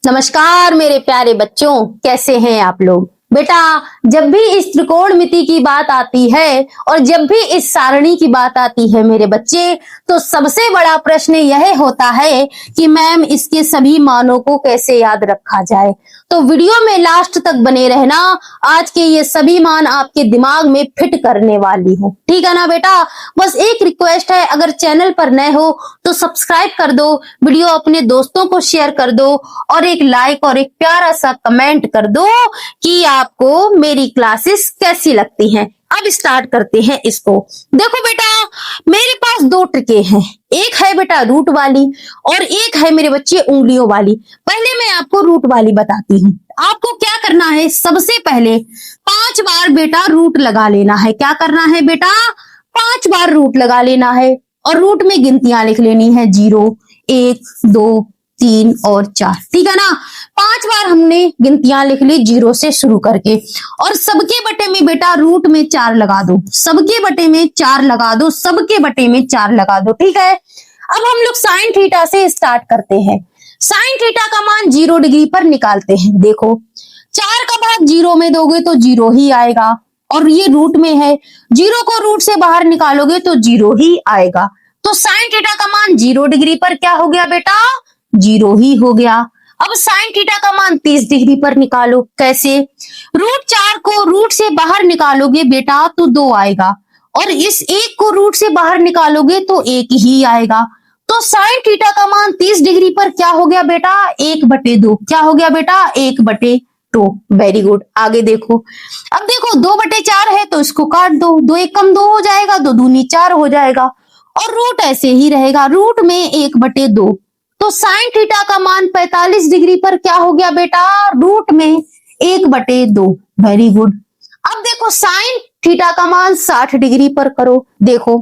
नमस्कार मेरे प्यारे बच्चों, कैसे हैं आप लोग। बेटा, जब भी इस त्रिकोणमिति की बात आती है और जब भी इस सारणी की बात आती है मेरे बच्चे, तो सबसे बड़ा प्रश्न यह होता है कि मैम इसके सभी मानों को कैसे याद रखा जाए। तो वीडियो में लास्ट तक बने रहना, आज के ये सभी मान आपके दिमाग में फिट करने वाली हूँ, ठीक है ना बेटा। बस एक रिक्वेस्ट है, अगर चैनल पर नए हो तो सब्सक्राइब कर दो, वीडियो अपने दोस्तों को शेयर कर दो और एक लाइक और एक प्यारा सा कमेंट कर दो कि आपको मेरी क्लासेस कैसी लगती हैं। अब स्टार्ट करते हैं इसको। देखो बेटा, मेरे पास दो ट्रिके हैं, एक है बेटा रूट वाली और एक है मेरे बच्चे उंगलियों वाली। पहले मैं आपको रूट वाली बताती हूँ। आपको क्या करना है, सबसे पहले 5 बार बेटा रूट लगा लेना है। क्या करना है बेटा, 5 बार रूट लगा लेना है और रूट में गिनतियां लिख लेनी है, 0, 1, 2, 3 और 4, ठीक है ना। 5 बार हमने गिनतियां लिख ली 0 से शुरू करके, और सबके बटे में बेटा रूट में 4 लगा दो, सबके बटे में 4 लगा दो, सबके बटे में 4 लगा दो, ठीक है। अब हम लोग साइन थीटा से स्टार्ट करते हैं। साइन थीटा का मान 0 डिग्री पर निकालते हैं। देखो, 4 का भाग 0 में दोगे तो 0 ही आएगा, और ये रूट में है, 0 को रूट से बाहर निकालोगे तो 0 ही आएगा। तो साइन थीटा का मान 0 डिग्री पर क्या हो गया बेटा, 0 ही हो गया। अब साइन थीटा का मान 30 डिग्री पर निकालो। कैसे, रूट 4 को रूट से बाहर निकालोगे बेटा तो 2 आएगा, और इस 1 को रूट से बाहर निकालोगे तो 1 ही आएगा। तो साइन थीटा का मान 30 डिग्री पर क्या हो गया बेटा, 1/2। क्या हो गया बेटा, 1/2। Very good. आगे देखो, अब देखो 2/4 है तो इसको काट दो, 2 1 कम 2 हो जाएगा, 2 दूनी 4 हो जाएगा, और रूट ऐसे ही रहेगा, रूट में 1/2। तो साइन थीटा का मान 45 डिग्री पर क्या हो गया बेटा, रूट में 1/2। Very good. अब देखो साइन थीटा का मान 60 डिग्री पर करो। देखो,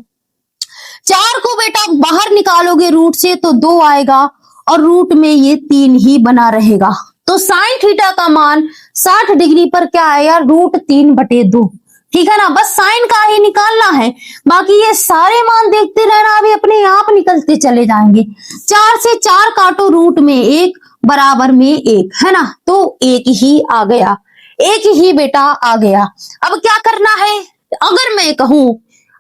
4 को बेटा बाहर निकालोगे रूट से तो 2 आएगा, और रूट में ये 3 ही बना रहेगा। तो साइन थीटा का मान 60 डिग्री पर क्या आया, √3/2, ठीक है ना। बस साइन का ही निकालना है, बाकी ये सारे मान देखते रहना, अभी अपने आप निकलते चले जाएंगे। 4 से 4 काटो, रूट में 1 बराबर में 1, है ना, तो 1 ही आ गया, 1 ही बेटा आ गया। अब क्या करना है, अगर मैं कहूं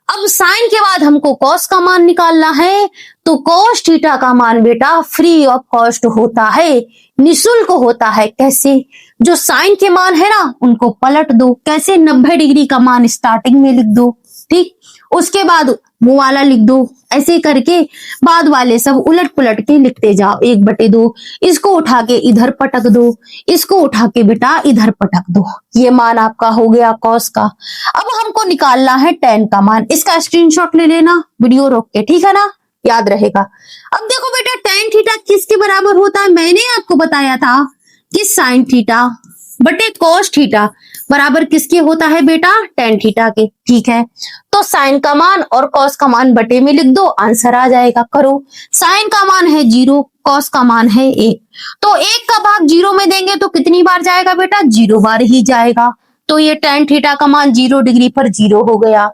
अब साइन के बाद हमको कॉस का मान निकालना है, तो कॉस थीटा का मान बेटा फ्री ऑफ कॉस्ट होता है, निःशुल्क होता है। कैसे, जो साइन के मान है ना उनको पलट दो। कैसे, 90 डिग्री का मान स्टार्टिंग में लिख दो, ठीक, उसके बाद मुंह वाला लिख दो, ऐसे करके बाद वाले सब उलट पुलट के लिखते जाओ। 1/2, इसको उठा के इधर पटक दो, इसको उठा के बेटा इधर पटक दो, ये मान आपका हो गया कॉस का। अब हमको निकालना है टेन का मान, इसका स्क्रीनशॉट ले लेना वीडियो रोक के, ठीक है ना, याद रहेगा। अब देखो बेटा, टेन थीटा किसके बराबर होता है, मैंने आपको बताया था कि साइन थीटा बटे कॉस थीटा बराबर किसके होता है बेटा, टेन थीटा के, ठीक है। तो साइन का मान और कॉस का मान बटे में लिख दो, आंसर आ जाएगा। करो, साइन का मान है 0, कॉस का मान है 1, तो 1 का भाग 0 में देंगे तो कितनी बार जाएगा बेटा, 0 बार ही जाएगा। तो ये टेन थीटा का मान 0 डिग्री पर 0 हो गया।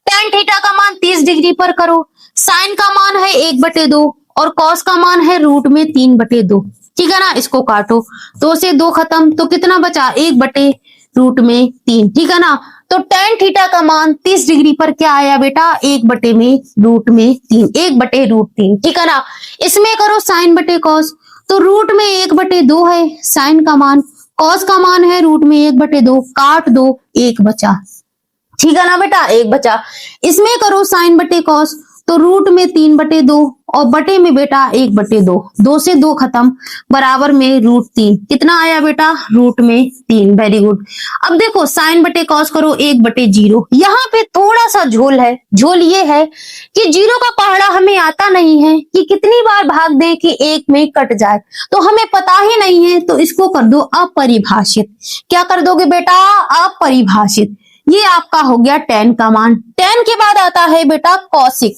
टेन थीटा का मान 30 डिग्री पर करो, साइन का मान है 1/2 और कॉस का मान है रूट में 3/2, ठीक है ना। इसको काटो, 2 से 2 खत्म, तो कितना बचा, 1/√3, ठीक है ना। तो टेन थीटा का मान 30 डिग्री पर क्या आया बेटा, 1/√3, 1/√3, ठीक है ना। इसमें करो साइन बटे कॉस, तो रूट में 1/2 है साइन का मान, कॉस का मान है रूट में 1/2, काट दो, 1 बचा, ठीक है ना बेटा, 1 बचा। इसमें करो साइन बटे कॉस, तो रूट में 3/2 और बटे में बेटा 1/2, 2 से 2 खत्म, बराबर में √3, कितना आया बेटा, रूट में 3। Very good. अब देखो साइन बटे कॉस करो, 1/0। यहाँ पे थोड़ा सा झोल है, झोल ये है कि 0 का पहाड़ा हमें आता नहीं है कि कितनी बार भाग दे कि 1 में कट जाए, तो हमें पता ही नहीं है, तो इसको कर दो अपरिभाषित। क्या कर दोगे बेटा, अपरिभाषित। ये आपका हो गया टेन का मान। टेन के बाद आता है बेटा कौशिक,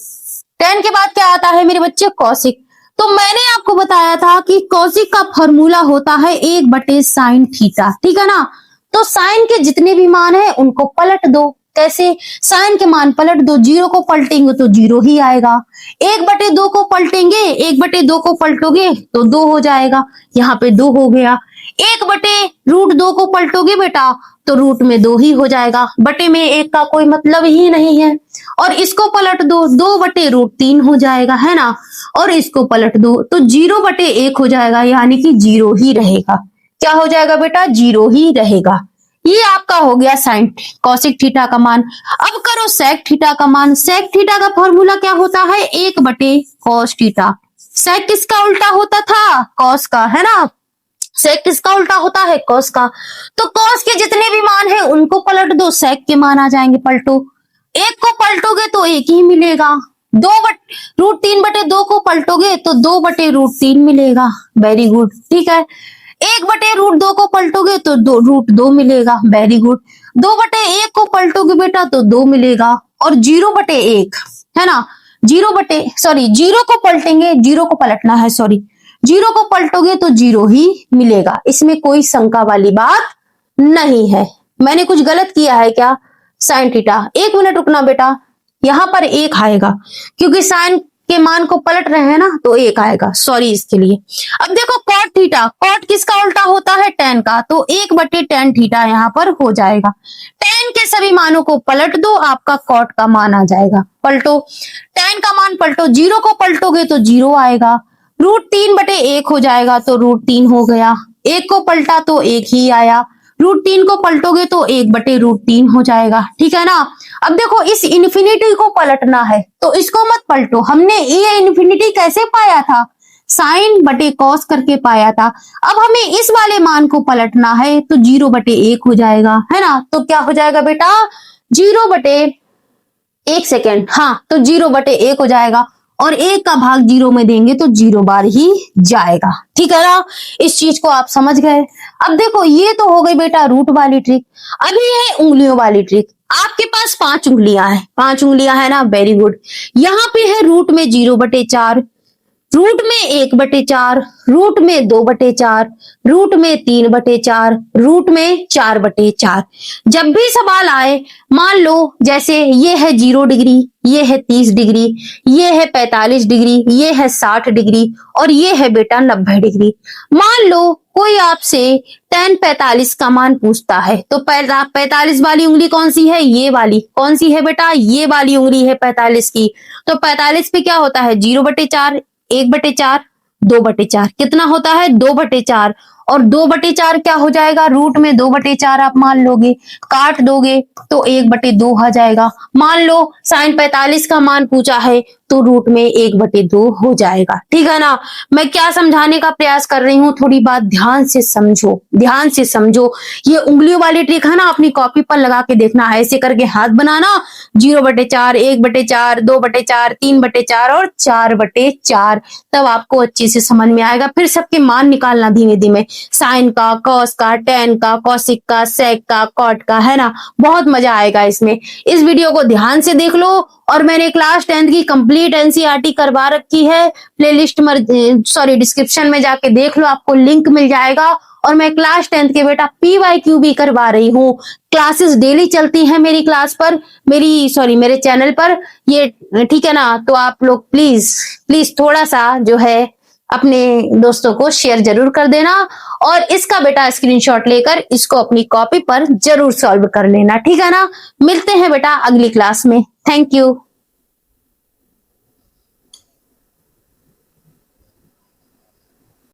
टेन के बाद क्या आता है मेरे बच्चे, कौशिक। तो मैंने आपको बताया था कि कौशिक का फॉर्मूला होता है 1/sin थीटा, ठीक है ना। तो साइन के जितने भी मान है उनको पलट दो, कैसे? साइन के मान पलट दो, जीरो को पलटेंगे तो जीरो ही आएगा। 1/2 को पलटेंगे, 1/2 को पलटोगे तो 2 हो जाएगा, यहाँ पे 2 हो गया। 1/√2 को पलटोगे बेटा तो रूट में 2 ही हो जाएगा, बटे में 1 का कोई मतलब ही नहीं है। और इसको पलट दो, 2/√3 हो जाएगा, है ना। और इसको पलट दो तो 0/1 हो जाएगा, यानी कि 0 ही रहेगा। क्या हो जाएगा बेटा? 0 ही रहेगा। ये आपका हो गया साइन कॉसिक थीटा का मान। अब करो सेक थीटा का मान। सेक थीटा का फॉर्मूला क्या होता है? 1/cos theta. सेक किसका उल्टा होता था? कॉस का, है ना। सेक किसका उल्टा होता है? कॉस का। तो कॉस के जितने भी मान है उनको पलट दो, सेक के मान आ जाएंगे। पलटो, 1 को पलटोगे तो 1 ही मिलेगा। √3/2 को पलटोगे तो 2/√3 मिलेगा। वेरी गुड, ठीक है। 1/√2 को पलटोगे तो √2 मिलेगा। Very good. 2/1 को पलटोगे बेटा तो 2 मिलेगा। और 0/1 है ना, 0 को पलटेंगे, 0 को पलटना है, सॉरी, 0 को पलटोगे तो 0 ही मिलेगा। इसमें कोई शंका वाली बात नहीं है। मैंने कुछ गलत किया है क्या? साइन थीटा, 1 मिनट रुकना बेटा, यहां पर 1 आएगा क्योंकि साइन के मान को पलट रहे हैं ना, तो 1 आएगा, सॉरी इसके लिए। अब देखो कॉट थीटा, कॉट किसका उल्टा होता है? tan का, तो 1/tan थीटा यहाँ पर हो जाएगा। tan के सभी मानों को पलट दो, आपका कॉट का मान आ जाएगा। पलटो, tan का मान पलटो, 0 को पलटोगे तो 0 आएगा। √3/1 हो जाएगा तो √3 हो गया। 1 को पलटा तो 1 ही आया। √3 को पलटोगे तो 1/√3 हो जाएगा, ठीक है ना। अब देखो इस इन्फिनिटी को पलटना है तो इसको मत पलटो। हमने ये इन्फिनिटी कैसे पाया था? sin/cos करके पाया था। अब हमें इस वाले मान को पलटना है तो 0/1 हो जाएगा, है ना। तो क्या हो जाएगा बेटा? 1 सेकेंड, हाँ, तो 0/1 हो जाएगा। और 1 का भाग 0 में देंगे तो 0 बार ही जाएगा, ठीक है ना। इस चीज को आप समझ गए। अब देखो ये तो हो गई बेटा रूट वाली ट्रिक। अभी है उंगलियों वाली ट्रिक। आपके पास 5 उंगलियां हैं, 5 उंगलियां है ना, वेरी गुड। यहाँ पे है रूट में 0/4, रूट में 1/4, रूट में 2/4, रूट में 3/4, रूट में 4/4। जब भी सवाल आए, मान लो जैसे ये है 0 डिग्री, ये है 30 डिग्री, ये है 45 डिग्री, ये है 60 डिग्री और ये है बेटा 90 डिग्री। मान लो कोई आपसे tan 45 का मान पूछता है तो 45 वाली उंगली कौन सी है? ये वाली। कौन सी है बेटा? ये वाली उंगली है 45 की। तो 45 पे क्या होता है? 0/4, 1/4, 2/4। कितना होता है? 2/4। और 2/4 क्या हो जाएगा? रूट में 2/4 आप मान लोगे, काट दोगे तो 1/2 आ जाएगा। मान लो sin 45 का मान पूछा है तो रूट में 1/2 हो जाएगा, ठीक है ना। मैं क्या समझाने का प्रयास कर रही हूँ, थोड़ी बात ध्यान से समझो, ध्यान से समझो। ये उंगलियों वाली ट्रिक है ना, अपनी कॉपी पर लगा के देखना। ऐसे करके हाथ बनाना, 0/4, 1/4, 2/4, 3/4 और 4/4, तब आपको अच्छे से समझ में आएगा। फिर सबके मान निकालना धीमे धीमे, साइन का, कॉस का, टेन का, कॉसिक का, सेक का, कॉट का, है ना। बहुत मजा आएगा इसमें। इस वीडियो को ध्यान से देख लो। और मैंने क्लास 10th की कंप्लीट एनसीईआरटी करवा रखी है, प्लेलिस्ट में, सॉरी, डिस्क्रिप्शन में जाके देख लो, आपको लिंक मिल जाएगा। और मैं क्लास 10th के बेटा PYQ भी करवा रही हूँ। क्लासेस डेली चलती हैं मेरी क्लास पर, मेरे चैनल पर ये, ठीक है ना। तो आप लोग प्लीज थोड़ा सा जो है अपने दोस्तों को शेयर जरूर कर देना और इसका बेटा स्क्रीनशॉट लेकर इसको अपनी कॉपी पर जरूर सॉल्व कर लेना, ठीक है ना। मिलते हैं बेटा अगली क्लास में। Thank you.